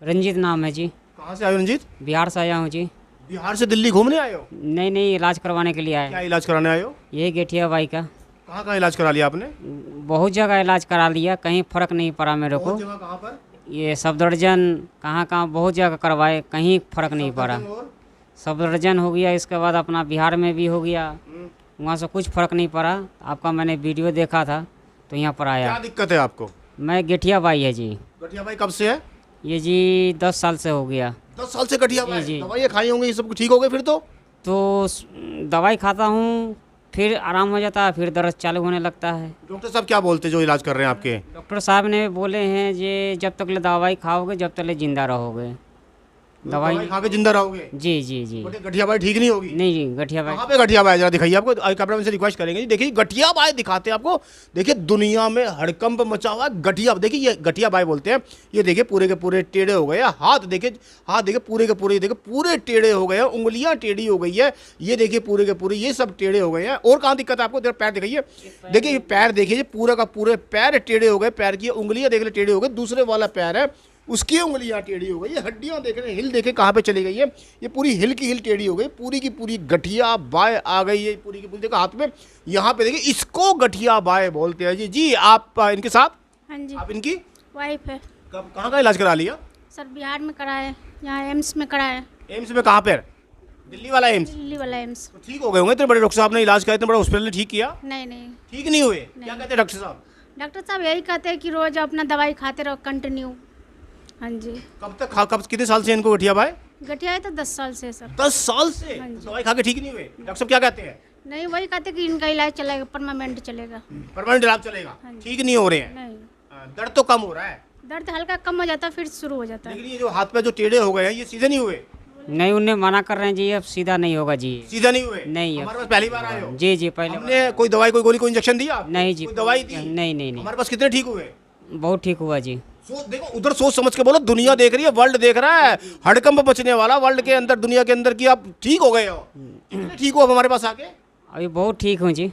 रंजीत नाम है जी। कहाँ से आए हो रंजीत? बिहार से आया हूँ जी। बिहार से दिल्ली घूमने आए हो? नहीं नहीं, इलाज करवाने के लिए आया। क्या इलाज कराने आए हो? यही गेठिया बाई का। कहाँ कहाँ इलाज करा लिया आपने? बहुत जगह इलाज करा लिया, कहीं फ़र्क नहीं पड़ा मेरे को। बहुत जगह कहाँ पर? ये सफदरजन कहाँ कहाँ बहुत जगह करवाए, कहीं फ़र्क नहीं पड़ा। और? सफदरजन हो गया, इसके बाद अपना बिहार में भी हो गया, हम्म। वहाँ से कुछ फ़र्क नहीं पड़ा। आपका मैंने वीडियो देखा था तो यहाँ पर क्या आया। दिक्कत है आपको? मैं गेठिया बाई है जी। गठिया भाई कब से है? ये जी 10 साल से हो गया। 10 साल से गठिया जी, भाई। जी। दवाइयाँ खाई होंगी, ये सब ठीक हो गए फिर तो? तो दवाई खाता हूँ, फिर आराम हो जाता है, फिर दर्द चालू होने लगता है। डॉक्टर साहब क्या बोलते जो इलाज कर रहे हैं आपके? डॉक्टर साहब ने बोले हैं ये जब तक ले दवाई खाओगे जब तक ले जिंदा रहोगे। दवाई खा के जिंदा रहोगे? जी जी जी। बोले गठिया भाई ठीक नहीं होगी? नहीं जी, गठिया भाई। कहाँ पे गठिया भाई? जरा दिखाइए, आपको कैमरा मैन से रिक्वेस्ट करेंगे जी। देखिए गठिया भाई दिखाते हैं आपको। देखिए दुनिया में हड़कंप मचा हुआ है गठिया। देखिए ये गठिया भाई बोलते हैं। ये देखिए पूरे के पूरे टेढ़े हो गए हैं। हाथ देखिए, हाथ देखिए पूरे के पूरे, देखिए पूरे टेढ़े हो गए हैं। उंगलियां टेढ़ी हो गई है। ये देखिए पूरे के पूरे ये सब टेढ़े हो गए हैं। और कहाँ दिक्कत है आपको? जरा पैर दिखाइए। देखिए पैर देखिए, पूरा का पूरे पैर टेढ़े हो गए। पैर की उंगलियां देख ले टेढ़े हो गए। दूसरे वाला पैर है उसकी उंगलियां टेढ़ी हो गई। ये हड्डियां देख रहे हैं, हिल देखे कहाँ पे चली गई है। ये पूरी हिल की हिल टेढ़ी हो गई। पूरी की पूरी गठिया बाय आ गई है। पूरी की पूरी देखो हाथ में, यहाँ पे देखिए इसको गठिया बाय बोलते हैं जी। जी आप इनके साथ? हाँ जी, आप इनकी वाइफ है कब कहाँ का इलाज करा लिया? सर। बिहार में कराए, यहाँ एम्स में कराए। एम्स में? कहाँ पे? दिल्ली वाला एम्स? दिल्ली वाला एम्स। तो ठीक हो गए होंगे इतने बड़े डॉक्टर साहब ने इलाज किया, इतने बड़ा हॉस्पिटल ने ठीक किया? नहीं नहीं, ठीक नहीं हुए? क्या कहते हैं डॉक्टर साहब? डॉक्टर साहब यही कहते हैं कि रोज अपना दवाई खाते रहो कंटिन्यू। हाँ जी। कब तक कब कितने साल से इनको गठिया भाई? गठिया है तो 10 साल से सर। 10 साल से? हाँ जी। दवाई खा के ठीक नहीं हुए? डॉक्टर साहब क्या कहते हैं? नहीं, वही कहते हैं कि इनका इलाज चलेगा, परमानेंट चलेगा। परमानेंट इलाज चलेगा? हाँ जी। ठीक नहीं हो रहे हैं? नहीं, दर्द तो कम हो रहा है, दर्द हल्का कम हो जाता है फिर शुरू हो जाता है। लेकिन ये जो हाथ पे जो टेढ़े हो गए हैं ये सीधे नहीं हुए? नहीं, उन्हें मना कर रहे हैं जी, अब सीधा नहीं होगा जी। सीधा नहीं हुए? नहीं, अब हमारे पास पहली बार आए हो? जी जी, पहले हमने कोई दवाई, कोई गोली, कोई इंजेक्शन दिया आपको? नहीं जी, कोई दवाई दी? नहीं नहीं नहीं, हमारे पास कितने ठीक हुए? बहुत ठीक हुआ जी। देखो उधर सोच समझ के बोलो। दुनिया देख रही है, वर्ल्ड देख रहा है, हड़कंप बचने वाला वर्ल्ड के अंदर, दुनिया के अंदर की आप ठीक हो गए हो। कितने ठीक हो अब हमारे पास आके? अभी बहुत ठीक हूँ जी।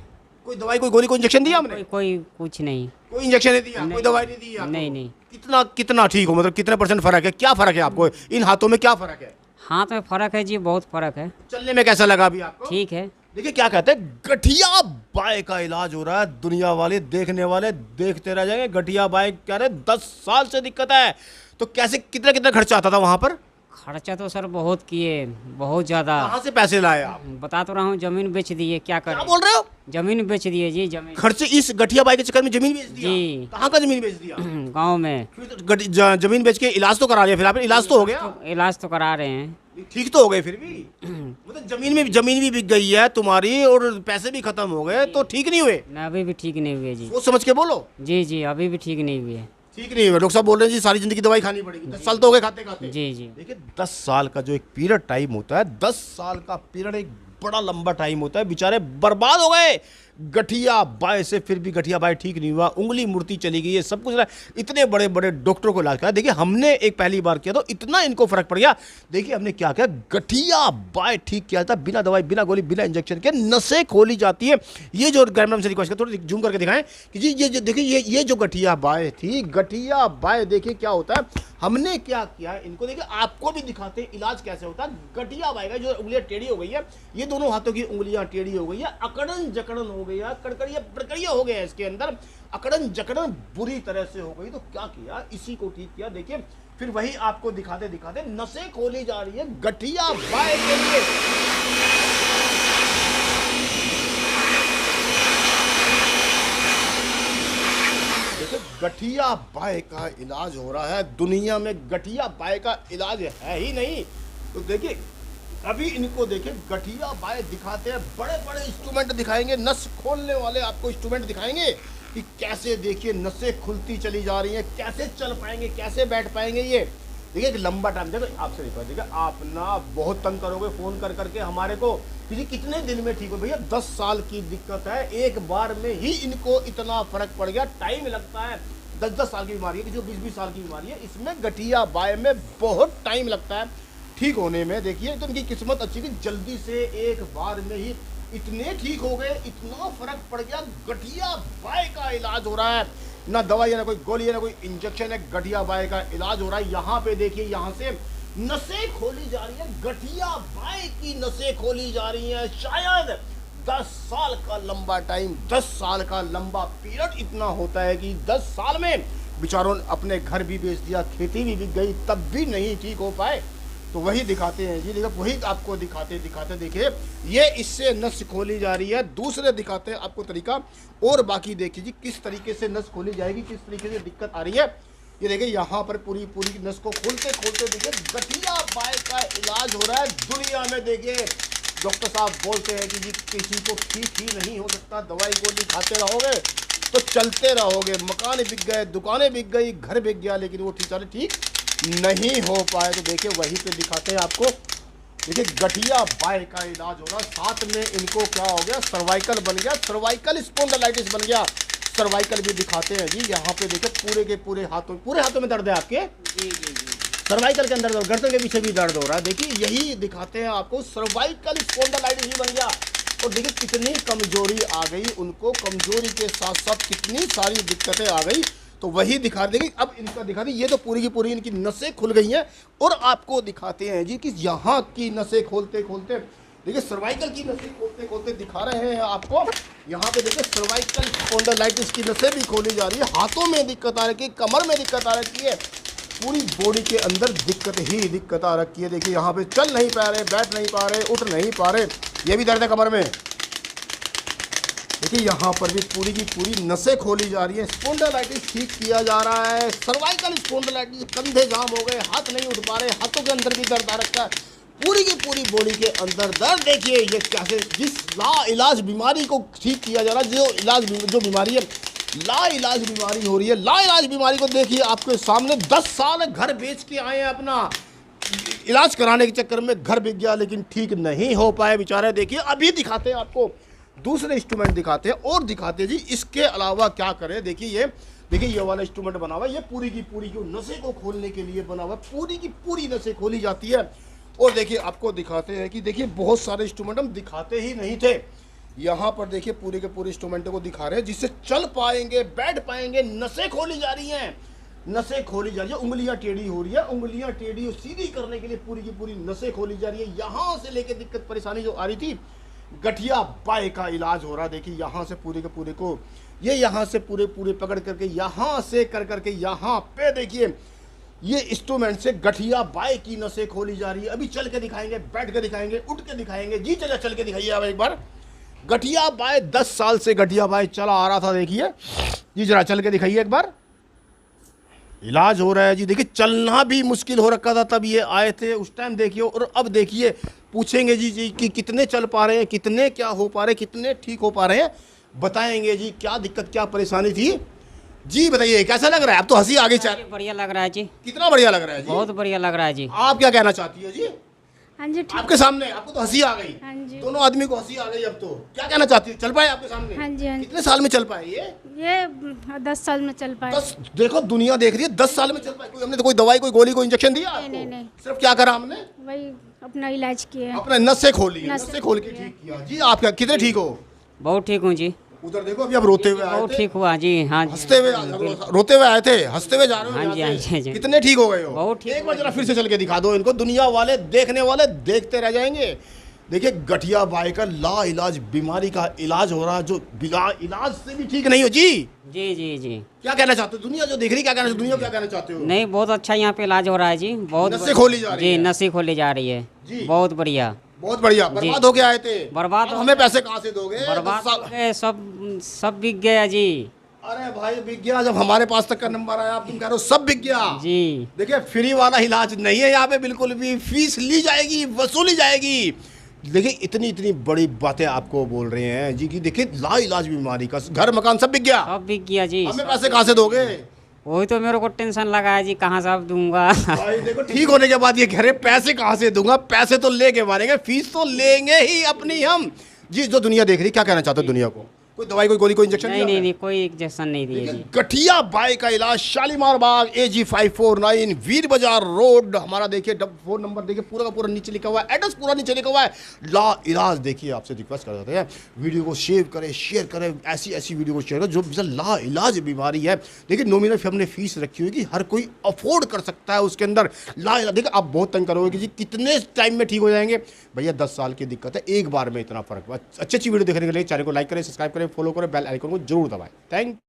कोई दवाई, कोई गोली, कोई इंजेक्शन दिया हमने? कोई कुछ नहीं। कोई इंजेक्शन नहीं दिया, कोई दवाई नहीं दी आपको? नहीं नहीं। कितना कितना ठीक हो, मतलब कितने परसेंट फर्क है? क्या फर्क है आपको इन हाथों में? क्या फर्क है? हाथ में फ़र्क है जी, बहुत फ़र्क है। चलने में कैसा लगा अभी आपको? ठीक है। देखिए क्या कहते हैं, गठिया बाय का इलाज हो रहा है। दुनिया वाले देखने वाले देखते रह जाएंगे। गठिया बाय कह रहे 10 साल से दिक्कत है। तो कैसे कितना कितना खर्चा आता था वहां पर? खर्चा तो सर बहुत किए, बहुत ज़्यादा। कहाँ से पैसे लाए आप? बता तो रहा हूँ, ज़मीन बेच दिए, क्या क्या करें। बोल रहे हो? ज़मीन बेच दिए जी, ज़मीन। खर्चे इस गठिया बाई के चक्कर में जमीन बेच दिया? जी। कहाँ का जमीन बेच दिया? गांव में। फिर तो जमीन बेच के इलाज तो करा लिया? फिर आपने इलाज तो हो गया? तो इलाज तो करा रहे हैं। ठीक तो हो गए फिर भी? मतलब जमीन भी बिक गई है तुम्हारी और पैसे भी खत्म हो गए, तो ठीक नहीं हुए? ना, अभी भी ठीक नहीं हुए जी। सोच समझ के बोलो। जी जी, अभी भी ठीक नहीं हुए। ठीक नहीं हुए? डॉक्टर साहब बोल रहे हैं जी सारी जिंदगी दवाई खानी पड़ेगी। 10 साल तो हो गए खाते खाते। जी जी। देखिए 10 साल का जो एक पीरियड टाइम होता है, 10 साल का पीरियड एक बड़ा लंबा टाइम होता है। बेचारे बर्बाद हो गए गठिया बाय से, फिर भी गठिया बाय ठीक नहीं हुआ। उंगली मुड़ती चली गई है, सब कुछ। इतने बड़े बड़े डॉक्टरों को इलाज करा। देखिए हमने एक पहली बार किया तो इतना इनको फर्क पड़ गया। देखिए हमने क्या किया, गठिया बाय ठीक किया था बिना दवाई, बिना गोली, बिना इंजेक्शन के। नसें खोली जाती है। ये जो कैमरा से रिक्वेस्ट कर, थोड़ा जूम करके दिखाएं कि जी ये देखिए ये जो गठिया बाय थी, गठिया बाय देखिए क्या होता है। हमने क्या किया इनको, देखिए आपको भी दिखाते हैं इलाज कैसे होता है। गठिया बाय का जो उंगलियां टेढ़ी हो गई है, ये दोनों हाथों की उंगलियां टेढ़ी हो गई है, अकड़न जकड़न हो गई है, कड़कड़िया प्रकड़िया हो गया इसके अंदर, अकड़न जकड़न बुरी तरह से हो गई। तो क्या किया, इसी को ठीक किया। देखिए फिर वही आपको दिखाते दिखाते नसें खोली जा रही है गठिया बाय के लिए। गठिया बाय का इलाज हो रहा है। दुनिया में गठिया बाय का इलाज है ही नहीं। तो देखिए अभी इनको देखिए गठिया बाय दिखाते हैं, बड़े बड़े इंस्ट्रूमेंट दिखाएंगे, नस खोलने वाले आपको इंस्ट्रूमेंट दिखाएंगे कि कैसे देखिए नसें खुलती चली जा रही हैं, कैसे चल पाएंगे, कैसे बैठ पाएंगे। ये देखिए एक लंबा टाइम, देखो आपसे रिक्वेस्ट, देखिए आप ना बहुत तंग करोगे फ़ोन कर करके हमारे को कि कितने दिन में ठीक हो। भैया 10 साल की दिक्कत है, एक बार में ही इनको इतना फर्क पड़ गया। टाइम लगता है, 10-10 साल की बीमारी है, किसी को 20-20 साल की बीमारी है, इसमें गठिया बाय में बहुत टाइम लगता है ठीक होने में। देखिए तो इनकी किस्मत अच्छी थी, जल्दी से एक बार में ही इतने ठीक हो गए, इतना फर्क पड़ गया, गठिया बाय का इलाज हो रहा है। ना दवाई है, ना कोई गोली है, ना कोई इंजेक्शन है, गठिया बाय का इलाज हो रहा है। यहाँ पे देखिए, यहाँ से नसें खोली जा रही है, गठिया बाय की नसें खोली जा रही हैं। शायद 10 साल का लंबा टाइम, 10 साल का लंबा पीरियड इतना होता है कि 10 साल में बेचारों ने अपने घर भी बेच दिया, खेती भी बिक गई, तब भी नहीं ठीक हो पाए। तो वही दिखाते हैं जी, देखो वही आपको दिखाते देखिए, ये इससे नस खोली जा रही है। दूसरे दिखाते हैं आपको तरीका, और बाकी देखिए जी किस तरीके से नस खोली जाएगी, किस तरीके से दिक्कत आ रही है। ये देखिए यहाँ पर पूरी नस को खोलते देखिए गठिया बाय का इलाज हो रहा है। दुनिया में देखिए डॉक्टर साहब बोलते हैं कि जी किसी को ठीक ही नहीं हो सकता, दवाई गोली खाते रहोगे तो चलते रहोगे, मकान बिक गए, दुकानें बिक गई, घर बिक गया, लेकिन वो ठीक नहीं हो पाए। तो देखिए वहीं पे दिखाते हैं आपको, देखिए गठिया बाय का इलाज हो रहा, साथ में इनको क्या हो गया, सर्वाइकल बन गया, सर्वाइकल स्पॉन्डिलाइटिस बन गया। सर्वाइकल भी दिखाते हैं जी, यहाँ पे देखिए पूरे के पूरे हाथों में दर्द है आपके, जी जी जी। सर्वाइकल के अंदर गर्दन के पीछे भी दर्द हो रहा है। देखिए यही दिखाते हैं आपको, सर्वाइकल स्पॉन्डिलाइटिस ही बन गया। और देखिए कितनी कमजोरी आ गई उनको, कमजोरी के साथ साथ कितनी सारी दिक्कतें आ गई। तो वही दिखा देंगे, अब इनका दिखा दें, ये तो पूरी की पूरी इनकी नसें खुल गई हैं। और आपको दिखाते हैं जी कि यहाँ की नसें खोलते देखिए, सर्वाइकल की नसें खोलते दिखा रहे हैं आपको। यहाँ पे देखिए सर्वाइकल स्पॉन्डिलाइटिस की नसें भी खोली जा रही है, हाथों में दिक्कत आ रही है, कमर में दिक्कत आ रही है, पूरी बॉडी के अंदर दिक्कत आ रखी है। देखिए यहाँ पे चल नहीं पा रहे, बैठ नहीं पा रहे, उठ नहीं पा रहे, ये भी दर्द है कमर में। देखिए यहाँ पर भी पूरी की पूरी नसें खोली जा रही है, स्पॉन्डिलाइटिस ठीक किया जा रहा है। सर्वाइकल स्पॉन्डिलाइटिस, कंधे जाम हो गए, हाथ नहीं उठ पा रहे, हाथों के अंदर भी दर्द आ रखा है, पूरी की पूरी बॉडी के अंदर दर्द। देखिए ये कैसे जिस लाइलाज बीमारी को ठीक किया जा रहा है, जो बीमारी है लाइलाज बीमारी हो रही है, लाइलाज बीमारी को देखिए आपके सामने 10 साल घर बेच के आए हैं, अपना इलाज कराने के चक्कर में घर बिक गया, लेकिन ठीक नहीं हो पाए बेचारे। देखिए अभी दिखाते हैं आपको, दूसरे इंस्ट्रूमेंट दिखाते हैं और दिखाते हैं जी इसके अलावा क्या करें। देखिए ये वाला इंस्ट्रूमेंट बना हुआ है, ये पूरी की पूरी नसें को खोलने के लिए बना हुआ है, पूरी की पूरी नसें खोली जाती है। और देखिए आपको दिखाते हैं कि देखिए बहुत सारे इंस्ट्रूमेंट हम दिखाते ही नहीं थे, यहाँ पर देखिए पूरे के पूरे इंस्ट्रूमेंट को दिखा रहे हैं जिससे चल पाएंगे, बैठ पाएंगे। नसें खोली जा रही हैं, नसें खोली जा रही है, उंगलियां टेढ़ी हो रही है, उंगलियां टेढ़ी और सीधी करने के लिए पूरी की पूरी नसें खोली जा रही है। यहाँ से लेके दिक्कत परेशानी जो आ रही थी, गठिया बाय का इलाज हो रहा है। देखिए यहाँ से पूरे के पूरे को, ये यहाँ से पूरे पकड़ करके यहाँ से कर करके यहाँ पे देखिए ये इंस्ट्रूमेंट से गठिया बाय की नसें खोली जा रही है। अभी चल के दिखाएंगे, बैठ के दिखाएंगे, उठ के दिखाएंगे जी। चल के दिखाइए आप एक बार। गठिया बाय 10 साल से गठिया बाय चला आ रहा था, देखिए जी, जरा चल के दिखाइए एक बार। इलाज हो रहा है जी। देखिए चलना भी मुश्किल हो रखा था तब ये आए थे उस टाइम, देखिए। और अब देखिए पूछेंगे जी कि कितने चल पा रहे हैं, कितने क्या हो पा रहे हैं, कितने ठीक हो पा रहे हैं, बताएंगे जी क्या दिक्कत क्या परेशानी थी। जी बताइए कैसा लग रहा है? अब तो हंसी आ गई। बढ़िया लग रहा है जी, कितना बढ़िया लग रहा है जी, बहुत बढ़िया लग रहा है जी। आप क्या कहना चाहती है जी? हाँ जी ठीक। आपके सामने आपको तो हंसी आ गई, हाँ जी। दोनों आदमी को हंसी आ गई। अब तो क्या कहना चाहती है? चल पाए आपके सामने? हाँ जी, हाँ जी। कितने साल में चल पाए ये 10 साल में चल पाए। 10, देखो दुनिया देख रही है, 10 साल में चल पाए। हमने तो कोई दवाई, कोई गोली, कोई इंजेक्शन दिया आपको? नहीं। सिर्फ क्या करा हमने? वही अपना इलाज किए। अपने नसें खोली, नसें नसें खोल के ठीक किया जी। आप क्या कितने ठीक हो? बहुत ठीक हूँ जी, उधर देखो अभी आप रोते हुए आए बहुत थे, ठीक हुआ जी। हाँ जी, हंसते हुए रोते हुए आए थे, हंसते हुए जा रहे हो हाँ जी, यहाँ हाँ से। जी, हाँ जी। कितने ठीक हो गए हो? बहुत ठीक एक बार जरा फिर से चल के दिखा दो इनको, दुनिया वाले देखने वाले देखते रह जाएंगे। देखिए गठिया बाय का लाइलाज बीमारी का इलाज हो रहा है, जो बिना इलाज से भी ठीक नहीं हो जी। जी जी जी। क्या कहना चाहते हो? दुनिया जो देख रही, क्या कहना दुनिया क्या कहना चाहते हो? नहीं, बहुत अच्छा यहाँ पे इलाज हो रहा है जी, बहुत नसें खोली जा रही जी, है। नसें खोली जा रही है जी। बहुत बढ़िया। बहुत बढ़िया। बर्बाद होके आए थे, बर्बाद अब हो हमें पैसे कहाँ से दोगे? बर्बाद तो हो गए, सब बिक गया जी। अरे भाई बिक गया, जब हमारे पास तक का नंबर आया, आप तुम कह रहे हो सब बिक गया जी। देखिए फ्री वाला इलाज नहीं है यहाँ पे, बिल्कुल भी फीस ली जाएगी, वसूली जाएगी। देखिए इतनी बड़ी बातें आपको बोल रहे हैं जी कि देखिए लाइलाज बीमारी का घर मकान सब बिक गया, सब बिक गया जी। हमें पैसे कहाँ से दोगे? वही तो मेरे को टेंशन लगा है जी, कहाँ से अब दूंगा। भाई देखो ठीक होने के बाद ये कह रहे पैसे कहाँ से दूंगा, पैसे तो लेके मारेंगे, फीस तो लेंगे ही अपनी हम जी। जो दुनिया देख रही, क्या कहना चाहते हो दुनिया को? कोई दवाई, कोई गोली, कोई इंजेक्शन नहीं नहीं नहीं, कोई इंजेक्शन नहीं दिए जी। गठिया बाई का इलाज शालीमार बाग AG 549 वीर बाजार रोड। हमारा देखिए फोन नंबर देखिए पूरा का पूरा नीचे लिखा हुआ है, एड्रेस पूरा नीचे लिखा हुआ है। ला इलाज देखिए, आपसे रिक्वेस्ट कर देते हैं वीडियो को शेयर करें, ऐसी वीडियो को शेयर करें जो ला इलाज बीमारी है। देखिए नॉमिनल हमने फीस रखी हुई कि हर कोई अफोर्ड कर सकता है, उसके अंदर ला इलाज। देखिए आप बहुत तंग करोगे कि जी कितने टाइम में ठीक हो जाएंगे, भैया 10 साल की दिक्कत है, एक बार में इतना फर्क। अच्छी वीडियो देखने के लिए चैनल को लाइक करें, सब्सक्राइब करें, फॉलो करें, बेल आइकन को जरूर दबाएं। थैंक